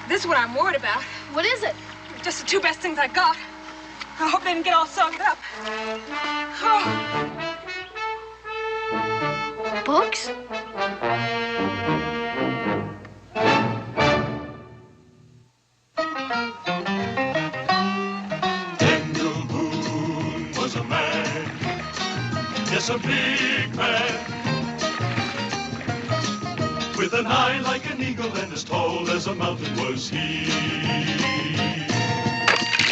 This is what I'm worried about. What is it? Just the two best things I got. I hope they didn't get all soaked up. Oh. Books? Daniel Boone was a man, yes, a big man, with an eye like an eagle and as tall as a mountain was he.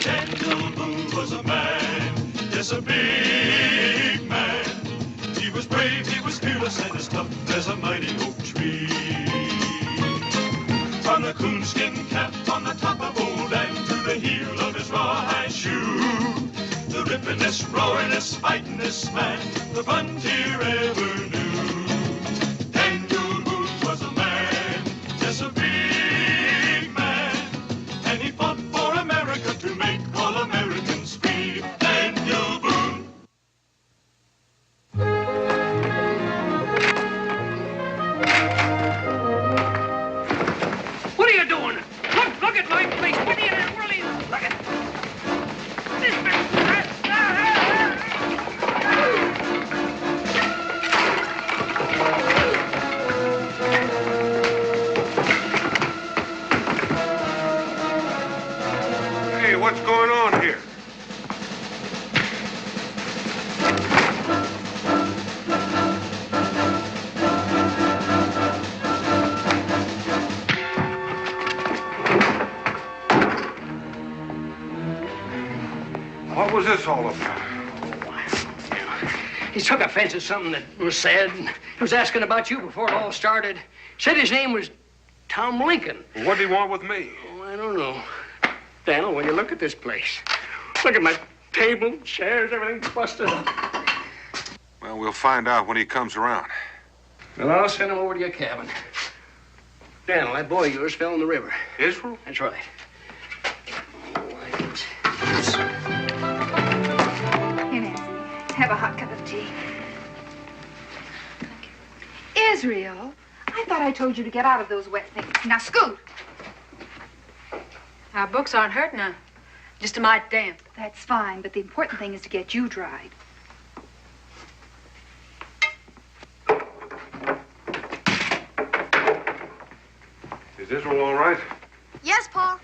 Daniel Boone was a man, yes, a big man. He was brave, he was fearless, and as tough as a mighty oak tree. From the coonskin cap on the top of old Dan to the heel of his rawhide shoe, the rippin'est, roaring'est, fighting'est man the frontier ever knew. Daniel Boone was a man, yes, a big man, and he fought for America to make all Americans free. Daniel Boone. What are you doing? Look at my place. What are you really? Look at this. Hey, what's going on here? What was this all about? He took offense at something that was said. He was asking about you before it all started. Said his name was Tom Lincoln. Well, what did he want with me? Oh, I don't know. Daniel, when you look at this place, look at my table, chairs, everything's busted up. Well, we'll find out when he comes around. Well, I'll send him over to your cabin. Daniel, that boy of yours fell in the river. Israel? That's right. Here, Nancy, have a hot cup of tea. Thank you. Israel, I thought I told you to get out of those wet things. Now, scoot. Our books aren't hurt now. Just a mite damp. That's fine, but the important thing is to get you dried. Is Israel all right? Yes, Paul.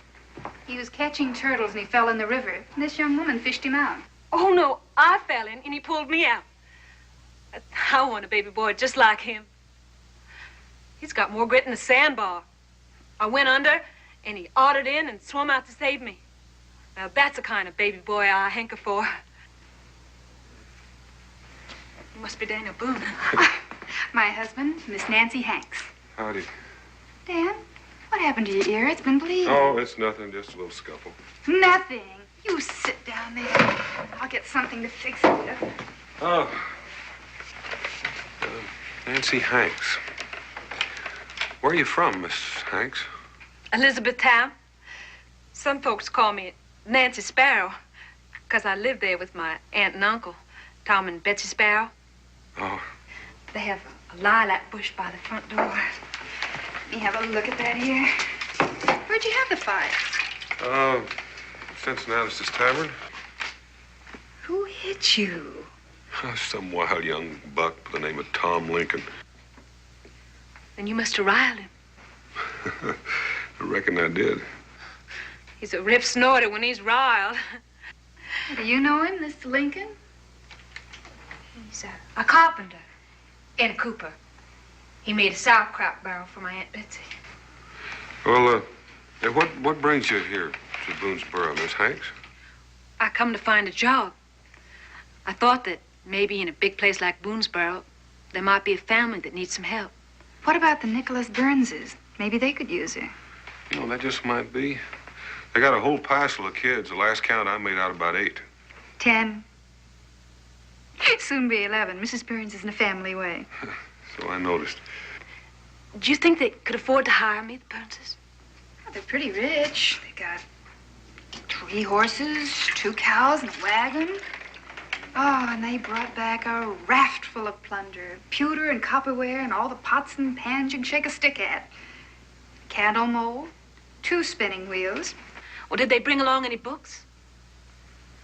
He was catching turtles and he fell in the river. And this young woman fished him out. Oh, no, I fell in and he pulled me out. I want a baby boy just like him. He's got more grit than a sandbar. I went under and he ottered in and swum out to save me. Now, that's the kind of baby boy I hanker for. You must be Daniel Boone. My husband, Miss Nancy Hanks. Howdy. Dan, what happened to your ear? It's been bleeding. Oh, it's nothing, just a little scuffle. Nothing. You sit down there. I'll get something to fix it with. Oh. Nancy Hanks. Where are you from, Miss Hanks? Elizabethtown. Some folks call me Nancy Sparrow, because I lived there with my aunt and uncle, Tom and Betsy Sparrow. Oh. They have a lilac bush by the front door. Let me have a look at that here. Where'd you have the fight? Cincinnatus's Tavern. Who hit you? Some wild young buck by the name of Tom Lincoln. Then you must have riled him. I reckon I did. He's a rip snorter when he's riled. Do you know him, Mr. Lincoln? He's a carpenter. Ed Cooper. He made a sauerkraut barrel for my Aunt Betsy. Well, what brings you here to Boonesboro, Miss Hanks? I come to find a job. I thought that maybe in a big place like Boonesboro, there might be a family that needs some help. What about the Nicholas Burnses? Maybe they could use her. You know, that just might be. They got a whole passel of kids. The last count I made out about 8. 10. Soon be 11. Mrs. Burns is in a family way. So I noticed. Do you think they could afford to hire me, the Burnses? Oh, they're pretty rich. They got 3 horses, 2 cows, and a wagon. Oh, and they brought back a raft full of plunder. Pewter and copperware and all the pots and pans you can shake a stick at. Candle mold, 2 spinning wheels. Well, did they bring along any books?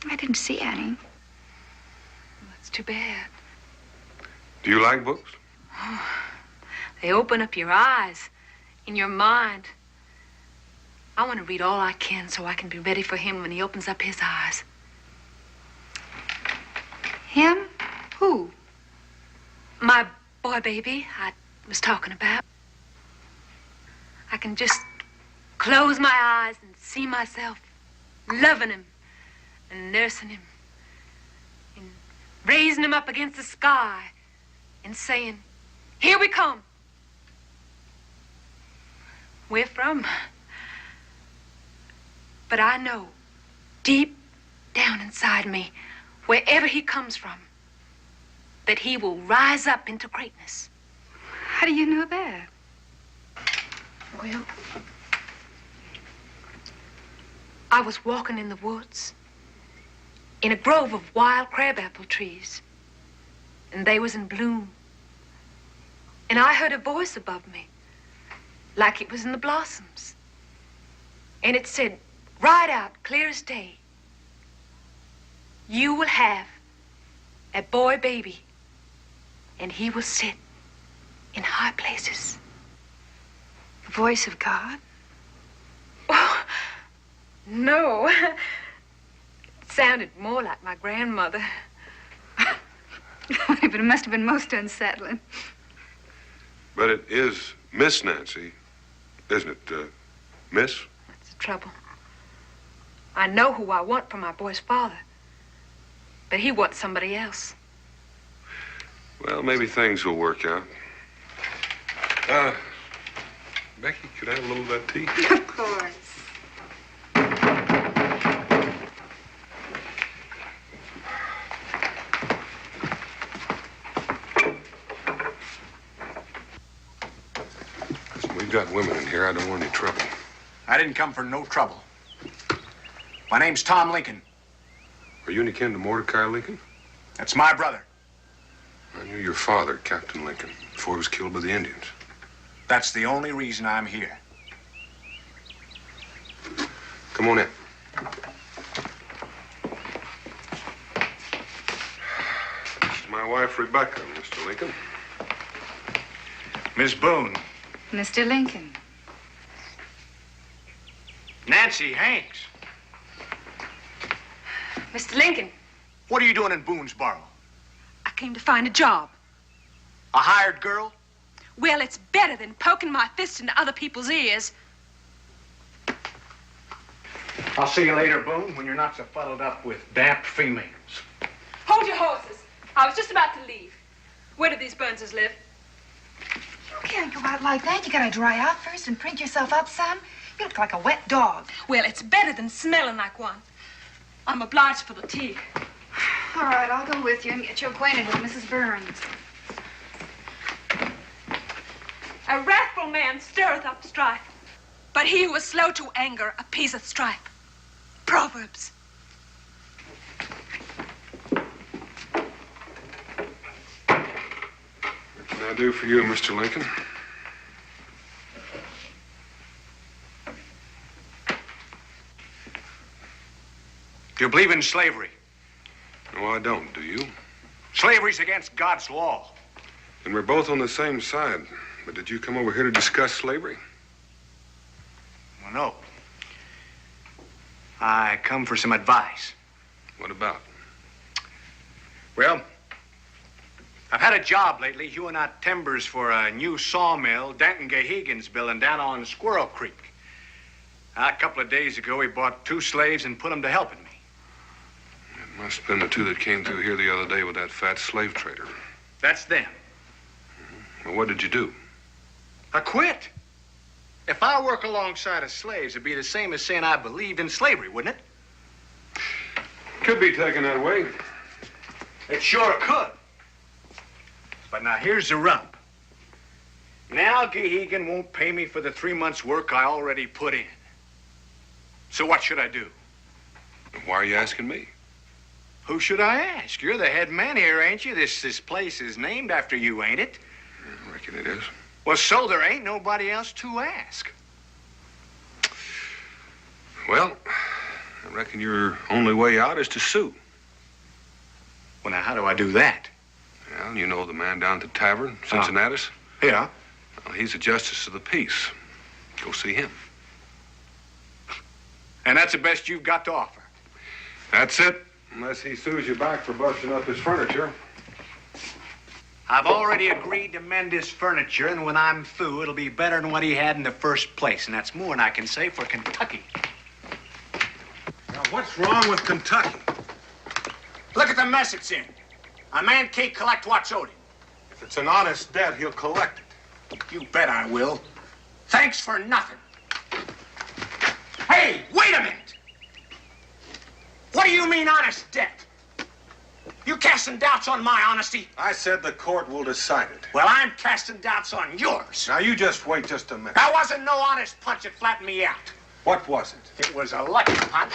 I didn't see any. Well, that's too bad. Do you like books? Oh, they open up your eyes in your mind. I want to read all I can so I can be ready for him when he opens up his eyes. Him? Who? My boy baby I was talking about. I can just close my eyes and see myself loving him and nursing him and raising him up against the sky and saying, "Here we come." We're from. But I know, deep down inside me, wherever he comes from, that he will rise up into greatness. How do you know that? Well, I was walking in the woods, in a grove of wild crabapple trees, and they was in bloom. And I heard a voice above me, like it was in the blossoms. And it said, right out, clear as day, "You will have a boy baby, and he will sit in high places." The voice of God? Oh, no. It sounded more like my grandmother. But it must have been most unsettling. But it is Miss Nancy, isn't it, Miss? That's the trouble. I know who I want for my boy's father, but he wants somebody else. Well, maybe things will work out. Becky, could I have a little of that tea? Of course. Listen, we've got women in here. I don't want any trouble. I didn't come for no trouble. My name's Tom Lincoln. Are you any kin to Mordecai Lincoln? That's my brother. I knew your father, Captain Lincoln, before he was killed by the Indians. That's the only reason I'm here. Come on in. This is my wife, Rebecca, Mr. Lincoln. Miss Boone. Mr. Lincoln. Nancy Hanks. Mr. Lincoln, What are you doing in Boonesboro? I came to find a job. A hired girl? Well, it's better than poking my fist into other people's ears. I'll see you later, Boone, when you're not so fuddled up with damp females. Hold your horses. I was just about to leave. Where do these Burnses live? You can't go out like that. You gotta dry out first and prink yourself up some. You look like a wet dog. Well, it's better than smelling like one. I'm obliged for the tea. All right, I'll go with you and get you acquainted with Mrs. Burns. A wrathful man stirreth up strife, but he who is slow to anger appeaseth strife. Proverbs. I do for you, Mr. Lincoln? Do you believe in slavery? No, I don't, do you? Slavery's against God's law. And we're both on the same side. But did you come over here to discuss slavery? Well, no. I come for some advice. What about? Well, I've had a job lately hewing out timbers for a new sawmill Denton Gahegan's building down on Squirrel Creek. A couple of days ago, he bought 2 slaves and put them to helping me. It must have been the 2 that came through here the other day with that fat slave trader. That's them. Well, what did you do? I quit. If I work alongside of slaves, it'd be the same as saying I believed in slavery, wouldn't it? Could be taken that way. It sure could. But now here's the rub. Now Gahegan won't pay me for the 3 months' work I already put in. So what should I do? Why are you asking me? Who should I ask? You're the head man here, ain't you? This place is named after you, ain't it? I reckon it is. Well, so there ain't nobody else to ask. Well, I reckon your only way out is to sue. Well, now, how do I do that? Well, you know the man down at the tavern, Cincinnatus? Yeah. Well, he's a justice of the peace. Go see him. And that's the best you've got to offer? That's it, unless he sues you back for busting up his furniture. I've already agreed to mend his furniture, and when I'm through, it'll be better than what he had in the first place, and that's more than I can say for Kentucky. Now, what's wrong with Kentucky? Look at the mess it's in. A man can't collect what's owed him. If it's an honest debt, he'll collect it. You bet I will. Thanks for nothing. Hey, wait a minute. What do you mean, honest debt? You casting doubts on my honesty? I said the court will decide it. Well, I'm casting doubts on yours. Now, you just wait just a minute. That wasn't no honest punch that flattened me out. What was it? It was a lucky punch.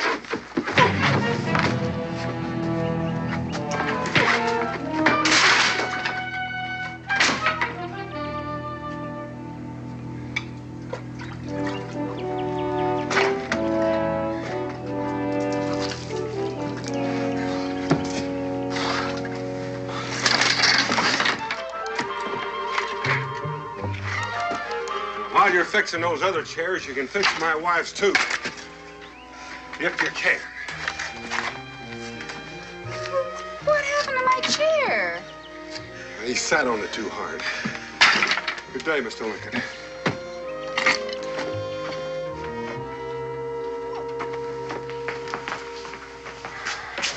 While you're fixing those other chairs, you can fix my wife's too. If you can. What happened to my chair? He sat on it too hard. Good day, Mr. Lincoln.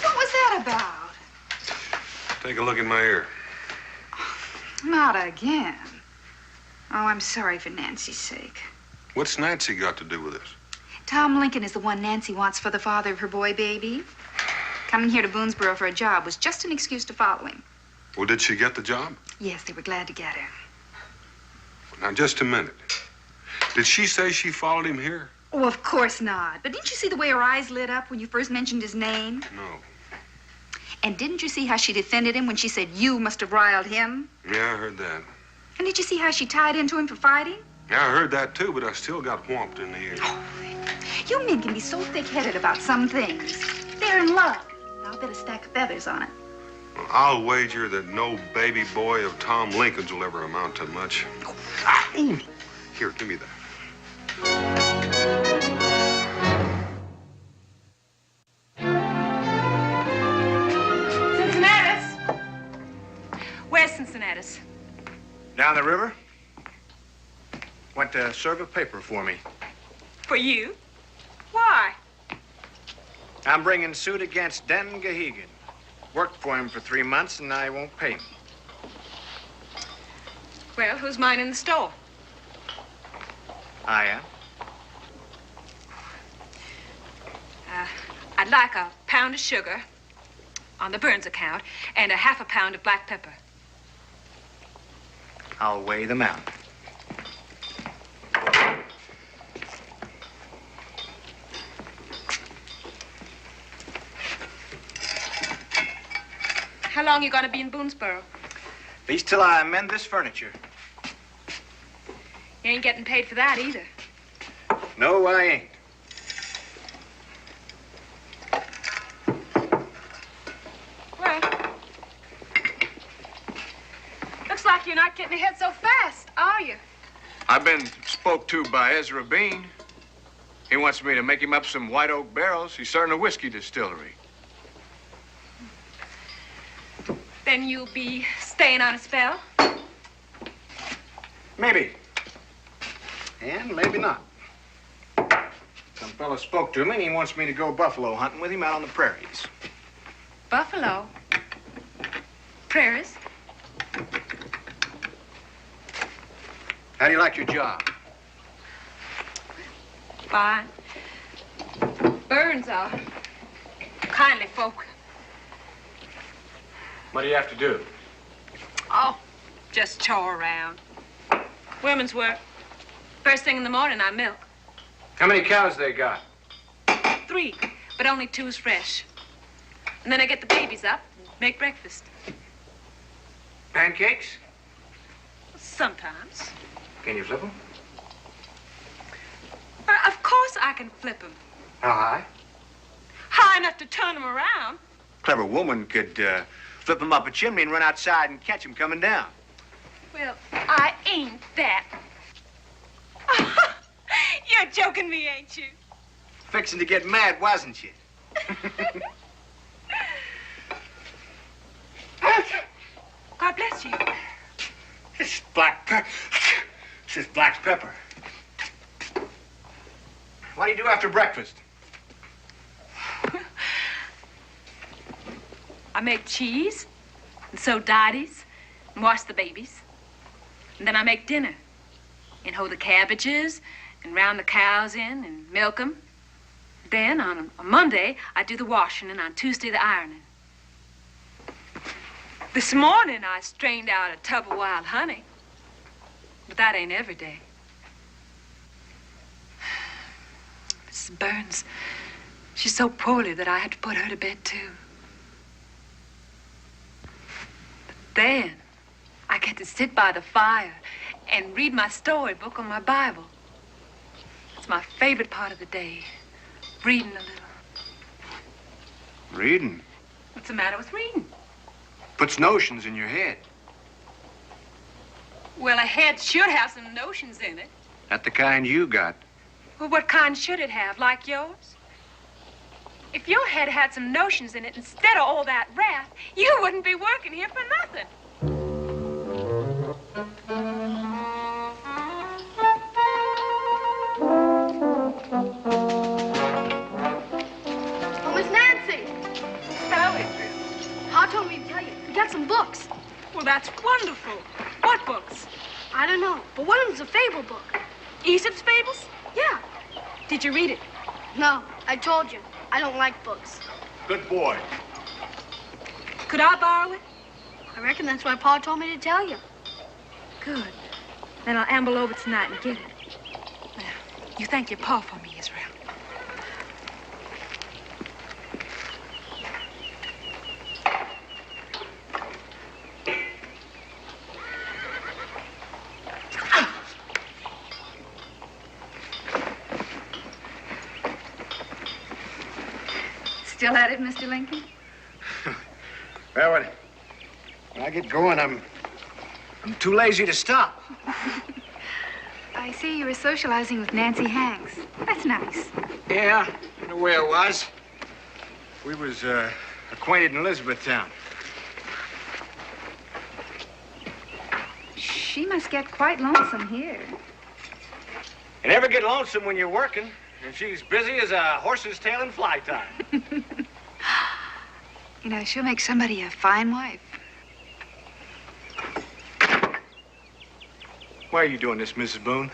What was that about? Take a look in my ear. Not again. Oh, I'm sorry for Nancy's sake. What's Nancy got to do with this? Tom Lincoln is the one Nancy wants for the father of her boy baby. Coming here to Boonesboro for a job was just an excuse to follow him. Well, did she get the job? Yes, they were glad to get her. Now, just a minute. Did she say she followed him here? Oh, of course not. But didn't you see the way her eyes lit up when you first mentioned his name? No. And didn't you see how she defended him when she said you must have riled him? Yeah, I heard that. And did you see how she tied into him for fighting? Yeah, I heard that too, but I still got whomped in the ear. Oh, you men can be so thick-headed about some things. They're in love. I'll bet a stack of feathers on it. Well, I'll wager that no baby boy of Tom Lincoln's will ever amount to much. Here, give me that. Cincinnatus! Where's Cincinnatus? Down the river. Went to serve a paper for me. For you? Why? I'm bringing suit against Denton Gahegan. Worked for him for 3 months, and I won't pay him. Well, who's mine in the store? I am. I'd like a pound of sugar on the Burns account and a half a pound of black pepper. I'll weigh them out. How long you gonna be in Boonesboro? At least till I mend this furniture. You ain't getting paid for that either. No, I ain't. Well, looks like you're not getting ahead so fast, are you? I've been spoke to by Ezra Bean. He wants me to make him up some white oak barrels. He's starting a whiskey distillery. Then you'll be staying on a spell? Maybe. And maybe not. Some fellow spoke to me and he wants me to go buffalo hunting with him out on the prairies. Buffalo? Prairies? How do you like your job? Fine. Burns are kindly folk. What do you have to do? Oh, just chore around. Women's work. First thing in the morning, I milk. How many cows they got? 3, but only 2's fresh. And then I get the babies up and make breakfast. Pancakes? Sometimes. Can you flip them? Of course I can flip them. How high? High enough to turn them around. Clever woman could flip them up a chimney and run outside and catch them coming down. Well, I ain't that. You're joking me, ain't you? Fixing to get mad, wasn't you? God bless you. This is black pepper. This is black pepper. What do you do after breakfast? I make cheese and sew dotties and wash the babies. And then I make dinner and hoe the cabbages and round the cows in and milk them. Then on a Monday, I do the washing and on Tuesday the ironing. This morning I strained out a tub of wild honey. But that ain't every day. Mrs. Burns, she's so poorly that I had to put her to bed too. But then I get to sit by the fire and read my storybook on my Bible. It's my favorite part of the day, reading a little. Reading? What's the matter with reading? Puts notions in your head. Well, a head should have some notions in it. Not the kind you got. Well, what kind should it have, like yours? If your head had some notions in it instead of all that wrath, you wouldn't be working here for nothing. Oh, Miss Nancy. Hello, Adrian. Pa told me to tell you. We got some books. Well, that's wonderful. What books? I don't know, but one of them's a fable book. Aesop's Fables? Yeah. Did you read it? No, I told you. I don't like books. Good boy. Could I borrow it? I reckon that's why Pa told me to tell you. Good. Then I'll amble over tonight and get it. Well, you thank your pa for me, Israel. Still at it, Mr. Lincoln? Well, when I get going, I'm too lazy to stop. I see you were socializing with Nancy Hanks. That's nice. Yeah, in a way it was. We was acquainted in Elizabethtown. She must get quite lonesome here. You never get lonesome when you're working, and she's busy as a horse's tail in fly time. You know, she'll make somebody a fine wife. Why are you doing this, Mrs. Boone?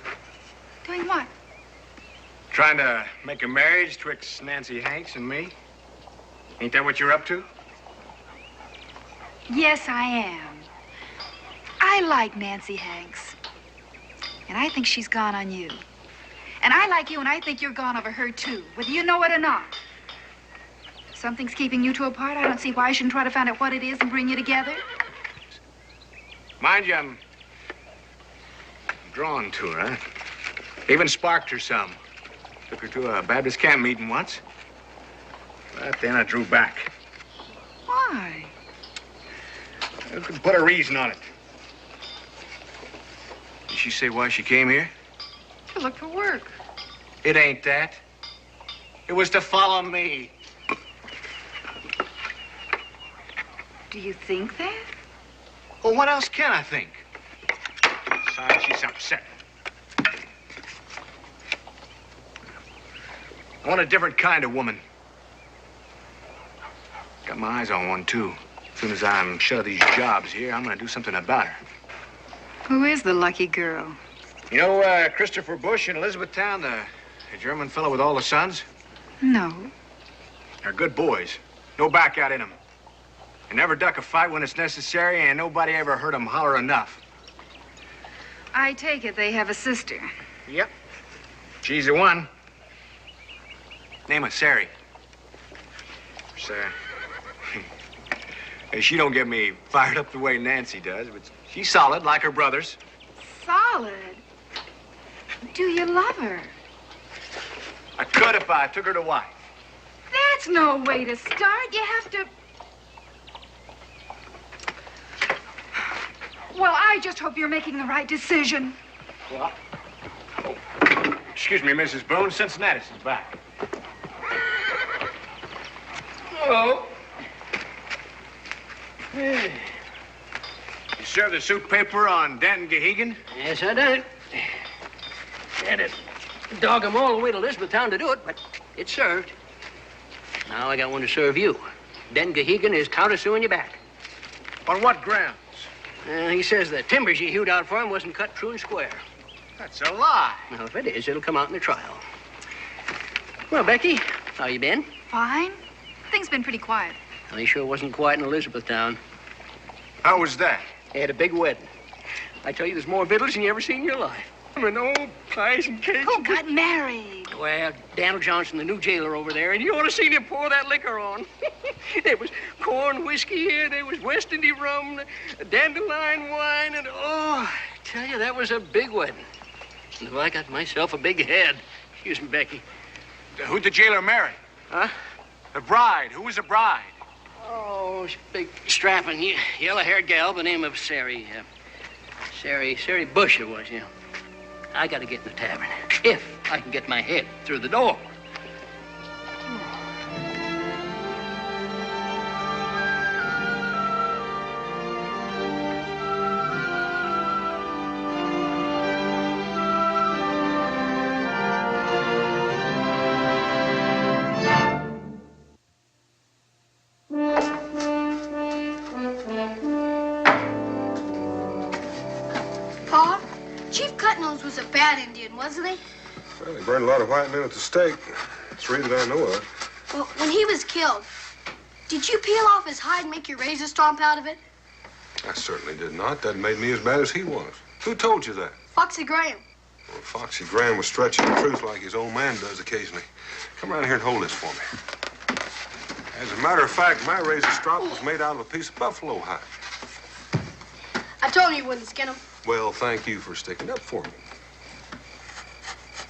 Doing what? Trying to make a marriage twixt Nancy Hanks and me? Ain't that what you're up to? Yes, I am. I like Nancy Hanks. And I think she's gone on you. And I like you, and I think you're gone over her, too, whether you know it or not. If something's keeping you two apart, I don't see why I shouldn't try to find out what it is and bring you together. Mind you, I'm drawn to her, huh? Even sparked her some. Took her to a Baptist camp meeting once. But then I drew back. Why? I could put a reason on it. Did she say why she came here? To look for work. It ain't that. It was to follow me. Do you think that? Well, what else can I think? Besides, she's upset. I want a different kind of woman. Got my eyes on one, too. As soon as I'm shut of these jobs here, I'm gonna do something about her. Who is the lucky girl? You know Christopher Bush in Elizabethtown, the German fellow with all the sons? No. They're good boys. No back out in them. They never duck a fight when it's necessary, and nobody ever heard them holler enough. I take it they have a sister. Yep. She's the one. Name of Sari. Sarah. She don't get me fired up the way Nancy does, but she's solid like her brothers. Solid? Do you love her? I could if I took her to wife. That's no way to start. You have to... Well, I just hope you're making the right decision. What? Oh. Excuse me, Mrs. Boone. Cincinnati's back. Hello. You served the suit paper on Dan Gehegan? Yes, I done it. Had to dog him all the way to Elizabethtown to do it, but it served. Now I got one to serve you. Dan Gehegan is countersuing you back. On what grounds? He says the timbers you hewed out for him wasn't cut true and square. That's a lie. Now, if it is, it'll come out in the trial. Well, Becky, how you been? Fine. Things been pretty quiet. Well, he sure wasn't quiet in Elizabethtown. How was that? They had a big wedding. I tell you, there's more victuals than you ever seen in your life. And old pies and cakes. Who got married? Well, Daniel Johnson, the new jailer over there, and you ought to seen him pour that liquor on. There was corn whiskey here, there was West Indy rum, dandelion wine, and oh, I tell you, that was a big wedding. And I got myself a big head. Excuse me, Becky. Who'd the jailer marry? Huh? The bride. Who was the bride? Oh, she's a big, strapping, yellow-haired gal by the name of Sari. Sari Bush it was, yeah. I gotta get in the tavern, if I can get my head through the door. Pa, Chief Cutnose was a bad Indian, wasn't he? Well, he burned a lot of white men at the stake. Three that I know of. Well, when he was killed, did you peel off his hide and make your razor stomp out of it? I certainly did not. That made me as bad as he was. Who told you that? Foxy Graham. Well, Foxy Graham was stretching the truth like his old man does occasionally. Come around here and hold this for me. As a matter of fact, my razor strop was made out of a piece of buffalo hide. I told you you wouldn't skin him. Well, thank you for sticking up for me.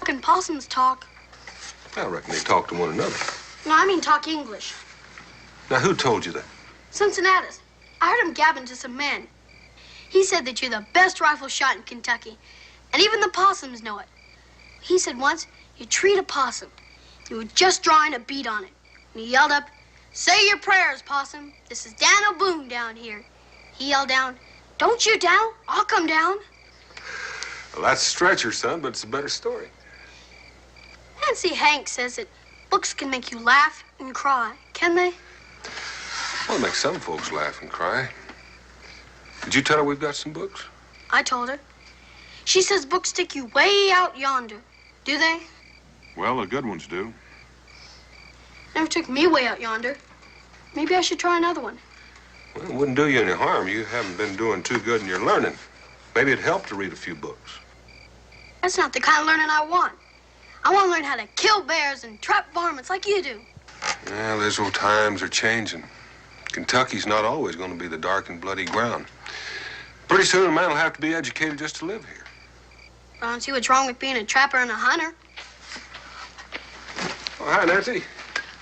Can possums talk? I reckon they talk to one another. No, I mean talk English. Now, who told you that? Cincinnatus. I heard him gabbing to some men. He said that you're the best rifle shot in Kentucky. And even the possums know it. He said once, you treat a possum. You were just drawing a bead on it. And he yelled up, "Say your prayers, possum. This is Daniel Boone down here." He yelled down, "Don't you down? I'll come down." Well, that's a stretcher, son, but it's a better story. Nancy Hank says that books can make you laugh and cry. Can they? Well, it makes some folks laugh and cry. Did you tell her we've got some books? I told her. She says books take you way out yonder. Do they? Well, the good ones do. Never took me way out yonder. Maybe I should try another one. Well, it wouldn't do you any harm. You haven't been doing too good in your learning. Maybe it'd help to read a few books. That's not the kind of learning I want. I want to learn how to kill bears and trap varmints like you do. Well, those old times are changing. Kentucky's not always going to be the dark and bloody ground. Pretty soon a man will have to be educated just to live here. I don't see what's wrong with being a trapper and a hunter. Oh, hi, Nancy.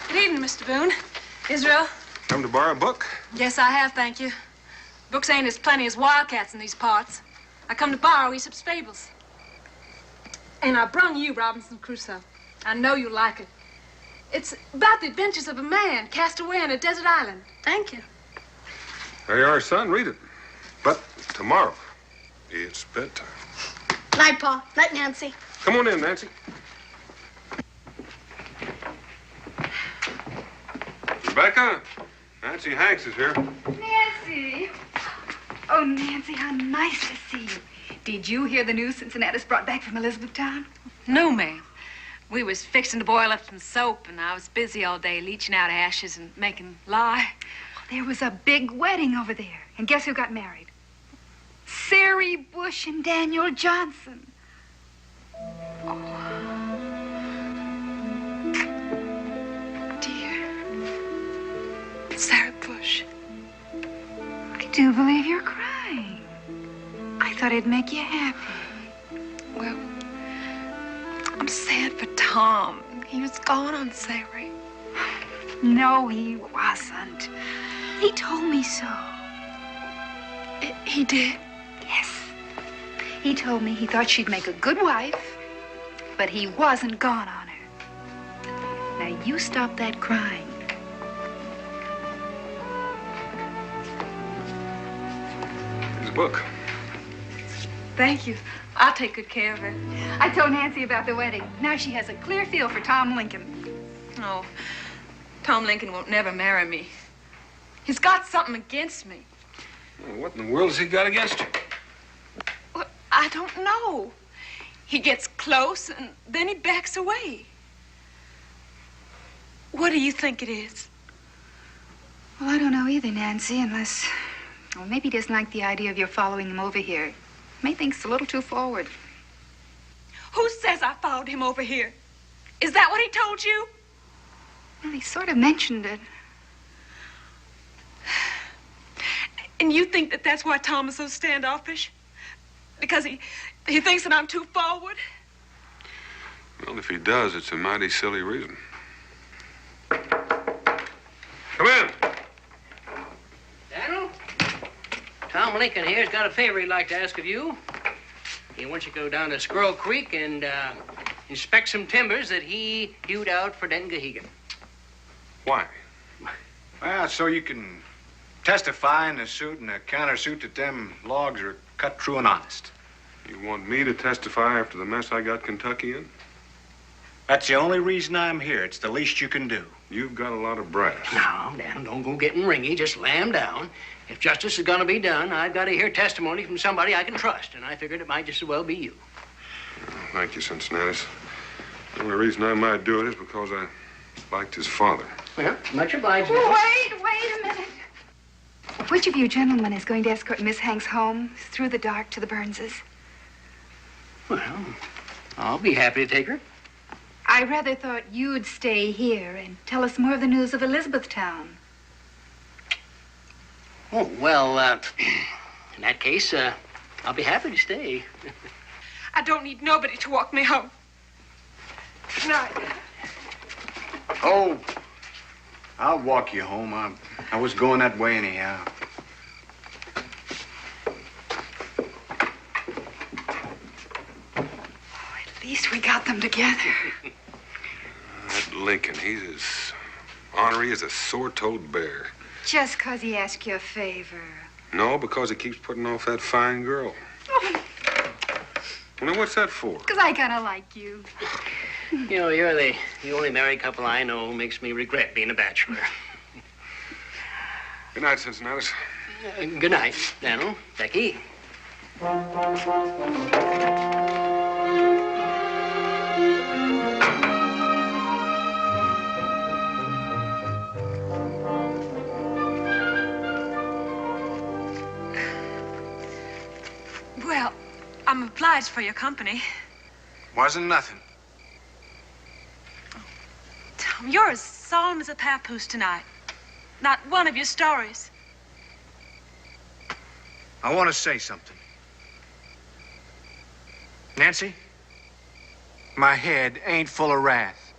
Good evening, Mr. Boone. Israel? Come to borrow a book? Yes, I have, thank you. Books ain't as plenty as wildcats in these parts. I come to borrow Aesop's fables. And I brung you Robinson Crusoe. I know you'll like it. It's about the adventures of a man cast away on a desert island. Thank you. There you are, son. Read it. But tomorrow, it's bedtime. Night, Pa. Night, Nancy. Come on in, Nancy. Rebecca, Nancy Hanks is here. Nancy. Oh, Nancy, how nice to see you. Did you hear the news Cincinnati's brought back from Elizabethtown? No, ma'am. We was fixing to boil up some soap, and I was busy all day leaching out ashes and making lye. There was a big wedding over there. And guess who got married? Sari Bush and Daniel Johnson. Dear Sarah Bush. I do believe you're crying. I thought it'd make you happy. Well, I'm sad for Tom. He was gone on Sari. No, he wasn't. He told me so. He did? Yes. He told me he thought she'd make a good wife, but he wasn't gone on her. Now, you stop that crying. Here's a book. Thank you. I'll take good care of her. I told Nancy about the wedding. Now she has a clear feel for Tom Lincoln. Oh, Tom Lincoln won't never marry me. He's got something against me. Well, what in the world has he got against you? Well, I don't know. He gets close and then he backs away. What do you think it is? Well, I don't know either, Nancy, unless... Well, maybe he doesn't like the idea of your following him over here. May think it's a little too forward. Who says I followed him over here? Is that what he told you? Well, he sort of mentioned it. And you think that that's why Tom is so standoffish? Because he thinks that I'm too forward? Well, if he does, it's a mighty silly reason. Come in. Daniel? Tom Lincoln here's got a favor he'd like to ask of you. He wants you to go down to Squirrel Creek and inspect some timbers that he hewed out for Denton Gahegan. Why? Well, so you can testify in a suit and a countersuit that them logs are cut true and honest. You want me to testify after the mess I got Kentucky in? That's the only reason I'm here. It's the least you can do. You've got a lot of brass. Now, Daniel, don't go getting ringy. Just lamb down. If justice is going to be done, I've got to hear testimony from somebody I can trust, and I figured it might just as well be you. Thank you, Cincinnati. The only reason I might do it is because I liked his father. Well, much obliged. Wait a minute. Which of you gentlemen is going to escort Miss Hanks home through the dark to the Burnses? Well, I'll be happy to take her. I rather thought you'd stay here and tell us more of the news of Elizabethtown. Oh, well, in that case, I'll be happy to stay. I don't need nobody to walk me home. Good night. Oh, I'll walk you home. I was going that way anyhow. At least we got them together. That Lincoln, he's as ornery as a sore-toed bear. Just 'cause he asked you a favor. No, because he keeps putting off that fine girl. Well, now, what's that for? 'Cause I kind of like you. You know, you're the only married couple I know who makes me regret being a bachelor. Good night, Cincinnati. Good night, Daniel. Becky. Well, I'm obliged for your company. Wasn't nothing. Tom, you're as solemn as a papoose tonight. Not one of your stories. I want to say something. Nancy, my head ain't full of wrath.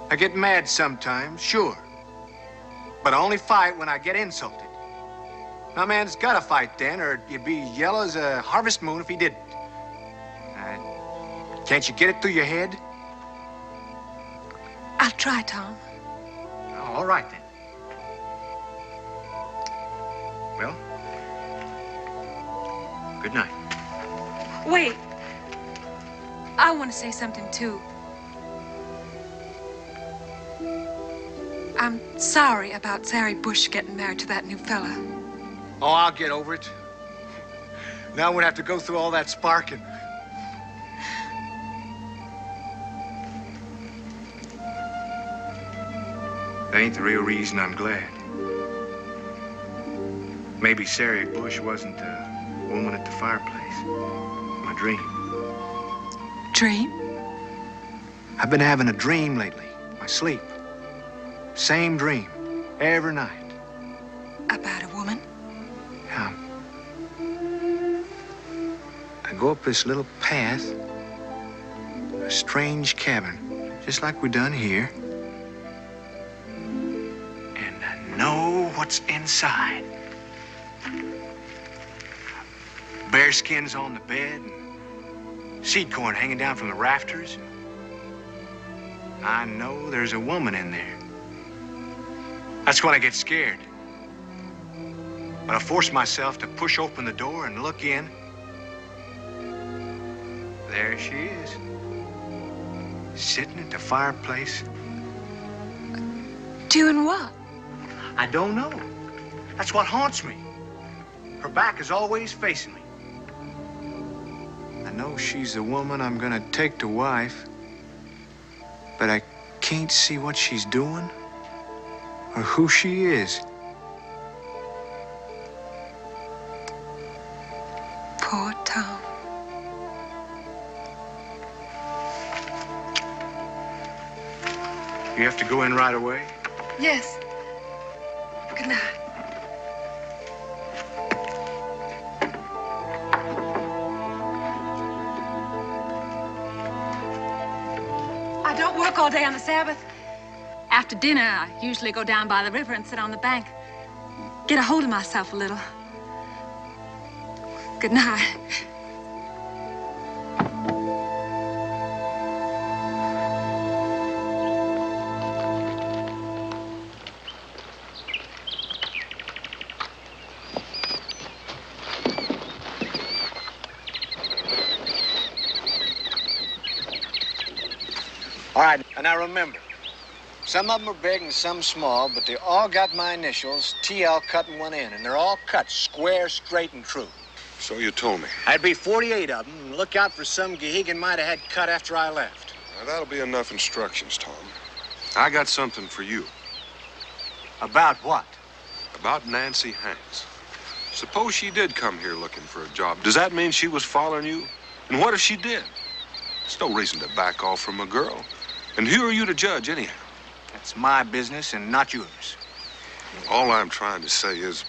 I get mad sometimes, sure. But I only fight when I get insulted. Now, man's gotta fight then, or you'd be yellow as a harvest moon if he didn't. Can't you get it through your head? I'll try, Tom. Oh, all right, then. Well, good night. Wait. I want to say something, too. I'm sorry about Sari Bush getting married to that new fella. Oh, I'll get over it. Now we'd have to go through all that sparking. That ain't the real reason I'm glad. Maybe Sari Bush wasn't the woman at the fireplace. My dream. Dream? I've been having a dream lately. My sleep. Same dream. Every night. About a woman? Yeah. I go up this little path. A strange cabin. Just like we done here. And I know what's inside. Bearskins on the bed. Seed corn hanging down from the rafters. I know there's a woman in there. That's when I get scared. But I force myself to push open the door and look in. There she is. Sitting at the fireplace. Doing what? I don't know. That's what haunts me. Her back is always facing me. I know she's the woman I'm gonna take to wife, but I can't see what she's doing or who she is. Poor Tom. You have to go in right away? Yes. Good night. I don't work all day on the Sabbath. After dinner, I usually go down by the river and sit on the bank. Get a hold of myself a little. Good night. All right, and now remember, some of them are big and some small, but they all got my initials, TL cut in one end, and they're all cut square, straight, and true. So you told me. I'd be 48 of them, and look out for some Gehegan might have had cut after I left. Now, that'll be enough instructions, Tom. I got something for you. About what? About Nancy Hanks. Suppose she did come here looking for a job. Does that mean she was following you? And what if she did? There's no reason to back off from a girl. And who are you to judge, anyhow? That's my business and not yours. All I'm trying to say is,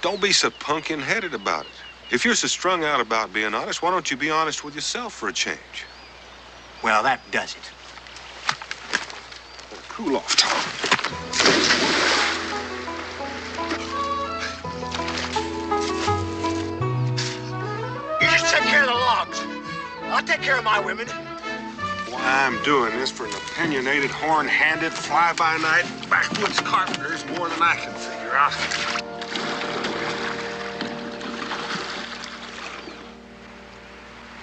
don't be so pumpkin-headed about it. If you're so strung out about being honest, why don't you be honest with yourself for a change? Well, that does it. Cool off, Tom. You just take care of the logs. I'll take care of my women. Why I'm doing this for an opinionated, horn-handed, fly-by-night, backwoods carpenter is more than I can figure out.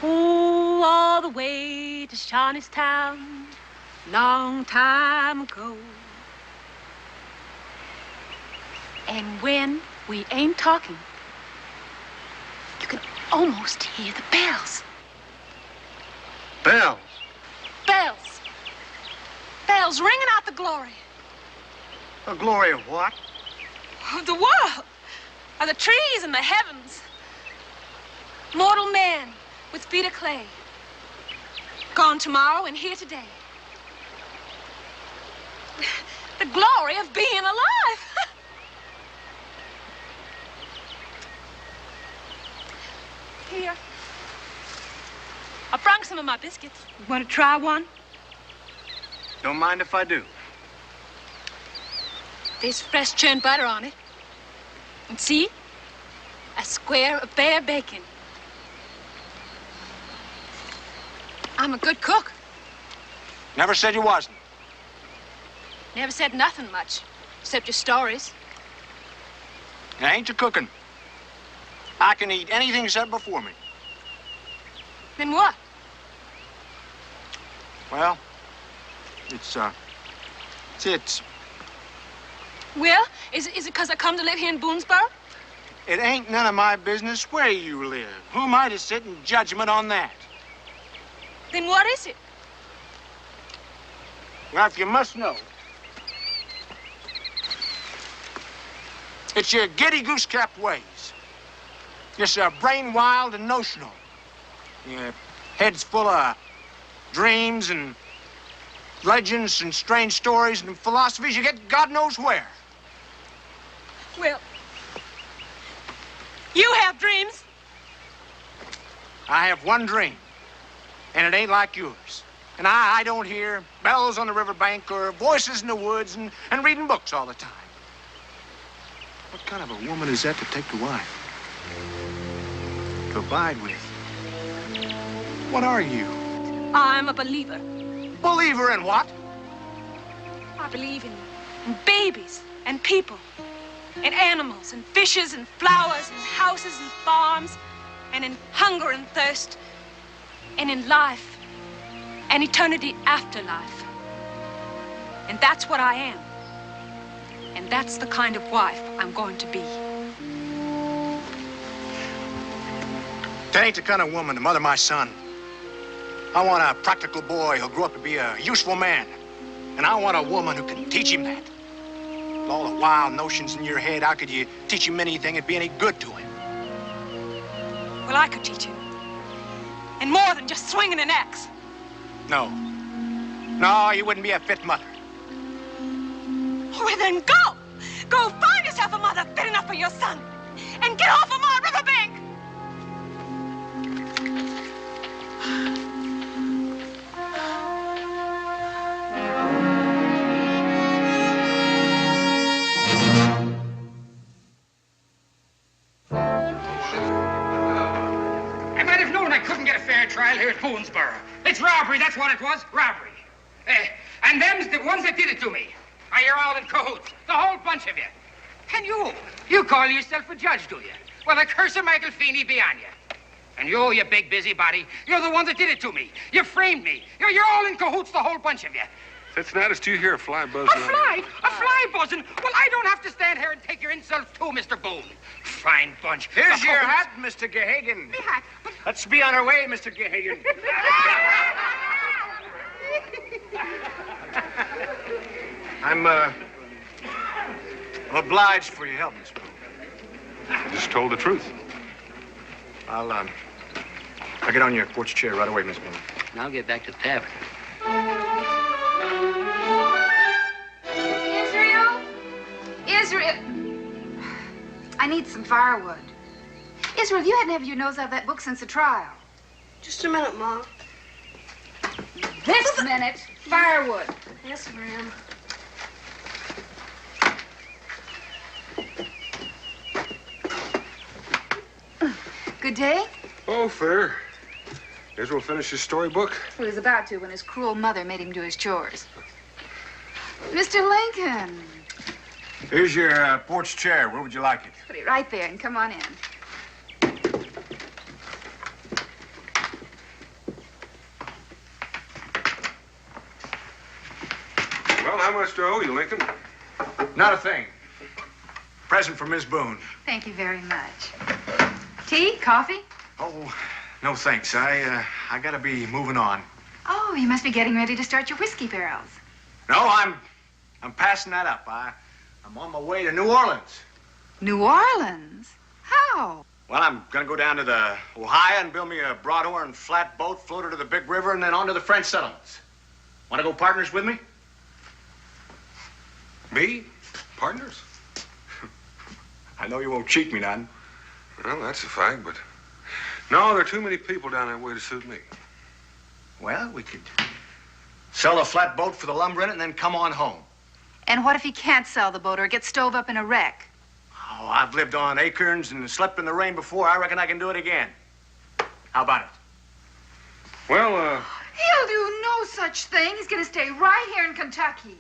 Oh, all the way to Shawnee's Town, long time ago. And when we ain't talking, you can almost hear the bells. Bells? Bells. Bells ringing out the glory. The glory of what? Of the world. Of the trees and the heavens. Mortal man with feet of clay. Gone tomorrow and here today. The glory of being alive. here. I brought some of my biscuits. You want to try one? Don't mind if I do. There's fresh churned butter on it. And see? A square of bare bacon. I'm a good cook. Never said you wasn't. Never said nothing much, except your stories. It ain't your cooking. I can eat anything set before me. Then what? Well, it's Well, is it because I come to live here in Boonesboro? It ain't none of my business where you live. Who am I to sit in judgment on that? Then what is it? Well, if you must know, it's your giddy goose-capped ways. You're brain wild and notional. Your head's full of dreams and legends and strange stories and philosophies you get God knows where. Well, you have dreams. I have one dream, and it ain't like yours. And I don't hear bells on the riverbank or voices in the woods and reading books all the time. What kind of a woman is that to take to wife? To abide with? What are you? I'm a believer. Believer in what? I believe in babies and people and animals and fishes and flowers and houses and farms and in hunger and thirst and in life and eternity after life. And that's what I am. And that's the kind of wife I'm going to be. That ain't the kind of woman to mother my son. I want a practical boy who'll grow up to be a useful man. And I want a woman who can teach him that. With all the wild notions in your head, how could you teach him anything that'd be any good to him? Well, I could teach him. And more than just swinging an axe. No. No, you wouldn't be a fit mother. Well, then go! Go find yourself a mother fit enough for your son. And get off of my riverbank! I might have known I couldn't get a fair trial here at Boonesboro. It's robbery, that's what it was, robbery. And them's the ones that did it to me. Are you all in cahoots? The whole bunch of you. And you call yourself a judge, do you? Well, the curse of Michael Feeney be on you. And you big busybody, you're the one that did it to me. You framed me. You're all in cahoots, the whole bunch of you. Cincinnati, do you hear a fly buzzing? A fly buzzing? Well, I don't have to stand here and take your insults too, Mr. Boone. Fine bunch. Here's your hat, Mr. Gehagen. Me hat? Let's be on our way, Mr. Gehagen. I'm obliged for your help, Miss Boone. I just told the truth. I'll get on your porch chair right away, Miss Boone. Now I'll get back to the tavern. Israel! I need some firewood. Israel, you hadn't had your nose out of that book since the trial. Just a minute, Mom. This minute, firewood. Yes, ma'am. Good day? Oh, fair. Israel finished his storybook? Well, he was about to when his cruel mother made him do his chores. Mr. Lincoln. Here's your porch chair. Where would you like it? Put it right there and come on in. Well, how much do I owe you, Lincoln? Not a thing. Present for Miss Boone. Thank you very much. Tea? Coffee? Oh, no thanks. I gotta be moving on. Oh, you must be getting ready to start your whiskey barrels. No, I'm passing that up. I'm on my way to New Orleans. New Orleans? How? Well, I'm gonna go down to the Ohio and build me a broadhorn flatboat, float her to the big river, and then on to the French settlements. Want to go partners with me? Me? Partners? I know you won't cheat me none. Well, that's a fact, but No, there are too many people down that way to suit me. Well, we could sell a flatboat for the lumber in it and then come on home. And what if he can't sell the boat or get stove up in a wreck? Oh, I've lived on acorns and slept in the rain before. I reckon I can do it again. How about it? Well, He'll do no such thing. He's going to stay right here in Kentucky.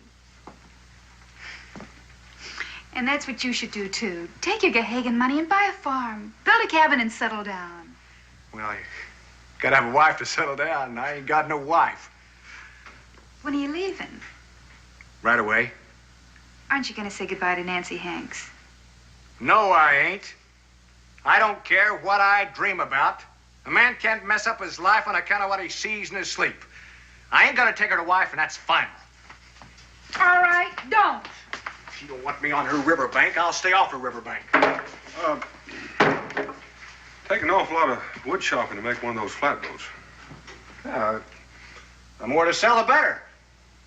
And that's what you should do, too. Take your Gahagan money and buy a farm. Build a cabin and settle down. Well, you gotta have a wife to settle down, and I ain't got no wife. When are you leaving? Right away. Aren't you going to say goodbye to Nancy Hanks? No, I ain't. I don't care what I dream about. A man can't mess up his life on account of what he sees in his sleep. I ain't gonna take her to wife, and that's final. All right, don't. If you don't want me on her riverbank, I'll stay off her riverbank. take an awful lot of wood chopping to make one of those flatboats. The more to sell, the better.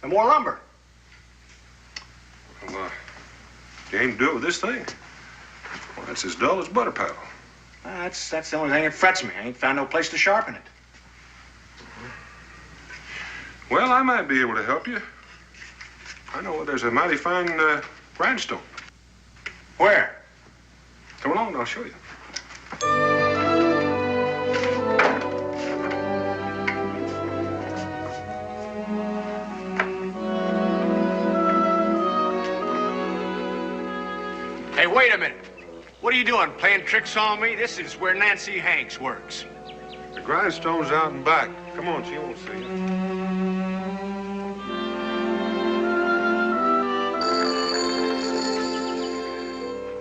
The more lumber. Well, you aim to do it with this thing. Well, that's as dull as butter paddle. That's the only thing that frets me. I ain't found no place to sharpen it. Well, I might be able to help you. I know there's a mighty fine grindstone. Where? Come along and I'll show you. Hey, wait a minute. What are you doing, playing tricks on me? This is where Nancy Hanks works. The grindstone's out and back. Come on, she won't see you.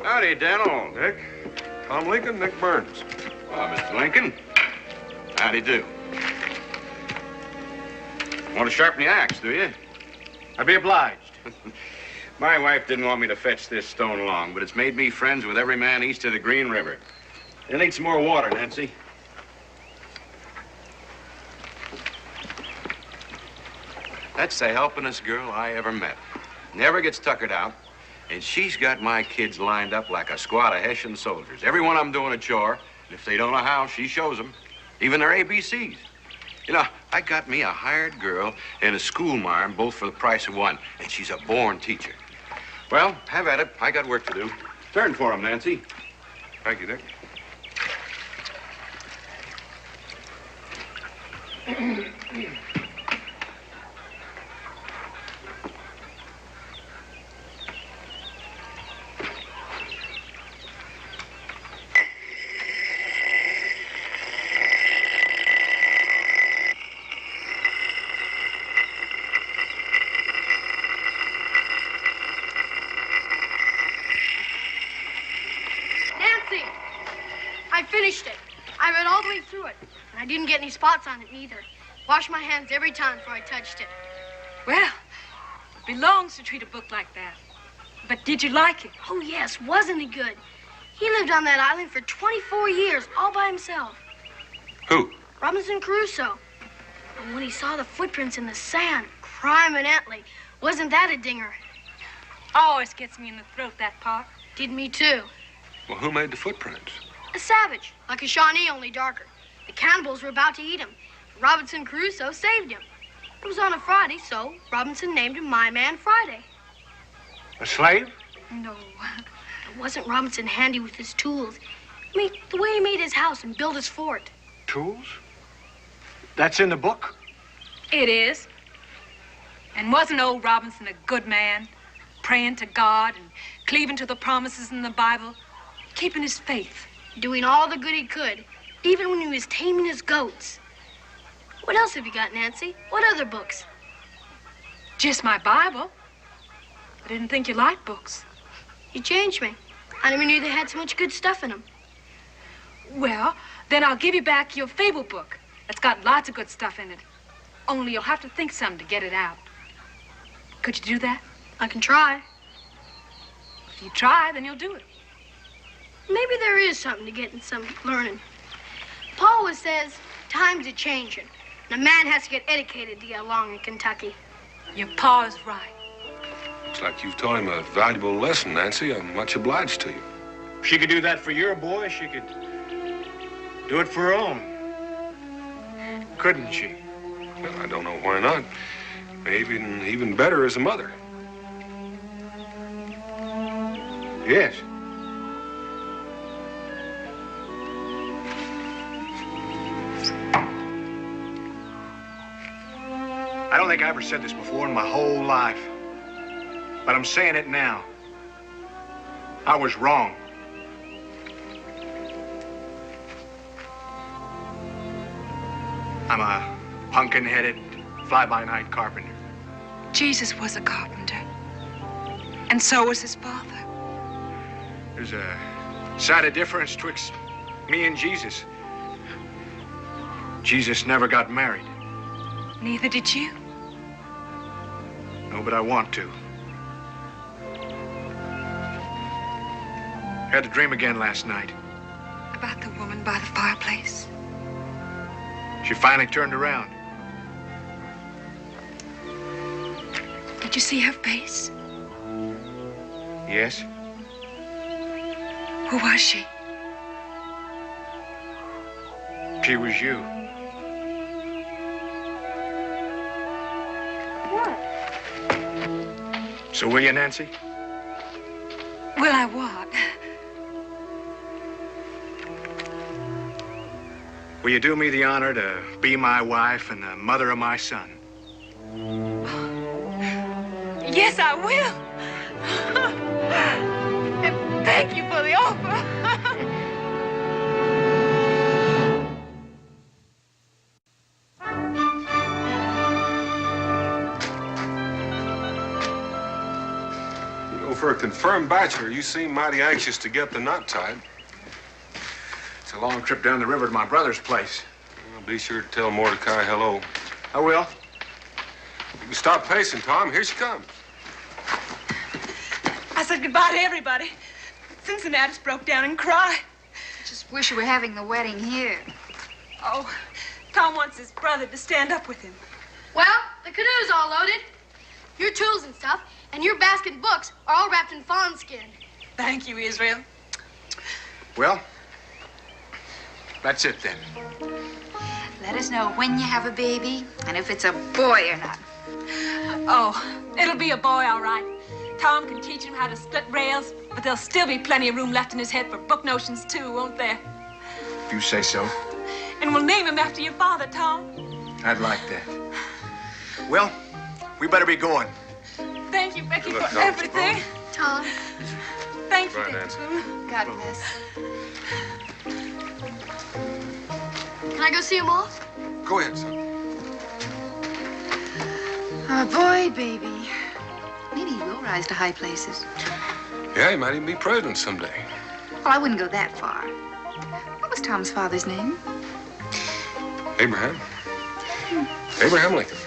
Howdy, Daniel. Nick. Tom Lincoln, Nick Burns. Well, Mr. Lincoln. Howdy do. Want to sharpen the axe, do you? I'd be obliged. My wife didn't want me to fetch this stone long, but it's made me friends with every man east of the Green River. You'll need some more water, Nancy. That's the helpingest girl I ever met. Never gets tuckered out, and she's got my kids lined up like a squad of Hessian soldiers. Every one of them doing a chore, and if they don't know how, she shows them. Even their ABCs. You know, I got me a hired girl and a schoolmarm, both for the price of one, and she's a born teacher. Well, have at it. I got work to do. Turn for him, Nancy. Thank you, Nick. I finished it. I read all the way through it, and I didn't get any spots on it neither. Washed my hands every time before I touched it. Well, it belongs to treat a book like that. But did you like it? Oh, yes, wasn't he good? He lived on that island for 24 years, all by himself. Who? Robinson Crusoe. And when he saw the footprints in the sand, crime and Antley, wasn't that a dinger? Always gets me in the throat, that part. Did me too. Well, who made the footprints? A savage, like a Shawnee, only darker. The cannibals were about to eat him. Robinson Crusoe saved him. It was on a Friday, so Robinson named him My Man Friday. A slave? No. Wasn't Robinson handy with his tools? I mean, the way he made his house and built his fort. Tools? That's in the book? It is. And wasn't old Robinson a good man? Praying to God and cleaving to the promises in the Bible, keeping his faith. Doing all the good he could, even when he was taming his goats. What else have you got, Nancy? What other books? Just my Bible. I didn't think you liked books. You changed me. I never knew they had so much good stuff in them. Well, then I'll give you back your fable book. It's got lots of good stuff in it. Only you'll have to think some to get it out. Could you do that? I can try. If you try, then you'll do it. Maybe there is something to getting some learning. Paul always says times are changing, and a man has to get educated to get along in Kentucky. Your pa is right. Looks like you've taught him a valuable lesson, Nancy. I'm much obliged to you. She could do that for your boy. She could do it for her own. Couldn't she? Well, I don't know why not. Maybe even better as a mother. Yes. I don't think I ever said this before in my whole life, but I'm saying it now. I was wrong. I'm a pumpkin-headed, fly-by-night carpenter. Jesus was a carpenter. And so was his father. There's a sight of difference twixt me and Jesus. Jesus never got married. Neither did you. No, but I want to. Had a dream again last night. About the woman by the fireplace. She finally turned around. Did you see her face? Yes? Who was she? She was you. What? So will you, Nancy? Will I what? Will you do me the honor to be my wife and the mother of my son? Yes, I will. And thank you for the offer. You know, for a confirmed bachelor, you seem mighty anxious to get the knot tied. It's a long trip down the river to my brother's place. Well, be sure to tell Mordecai hello. I will. You can stop pacing, Tom. Here she comes. I said goodbye to everybody. Cincinnati's broke down and cried. I just wish you were having the wedding here. Oh, Tom wants his brother to stand up with him. Well, the canoe's all loaded. Your tools and stuff, and your basket and books are all wrapped in fawn skin. Thank you, Israel. Well, that's it then. Let us know when you have a baby and if it's a boy or not. Oh, it'll be a boy, all right. Tom can teach him how to split rails, but there'll still be plenty of room left in his head for book notions, too, won't there? If you say so. And we'll name him after your father, Tom. I'd like that. Well, we better be going. Thank you, Becky, Good luck, for Tom. everything. Tom. Thank you, Bye, Nancy. Boone. God bless. Can I go see him off? Go ahead, son. A boy, baby. Maybe he will rise to high places. Yeah, he might even be president someday. Well, I wouldn't go that far. What was Tom's father's name? Abraham. Abraham Lincoln.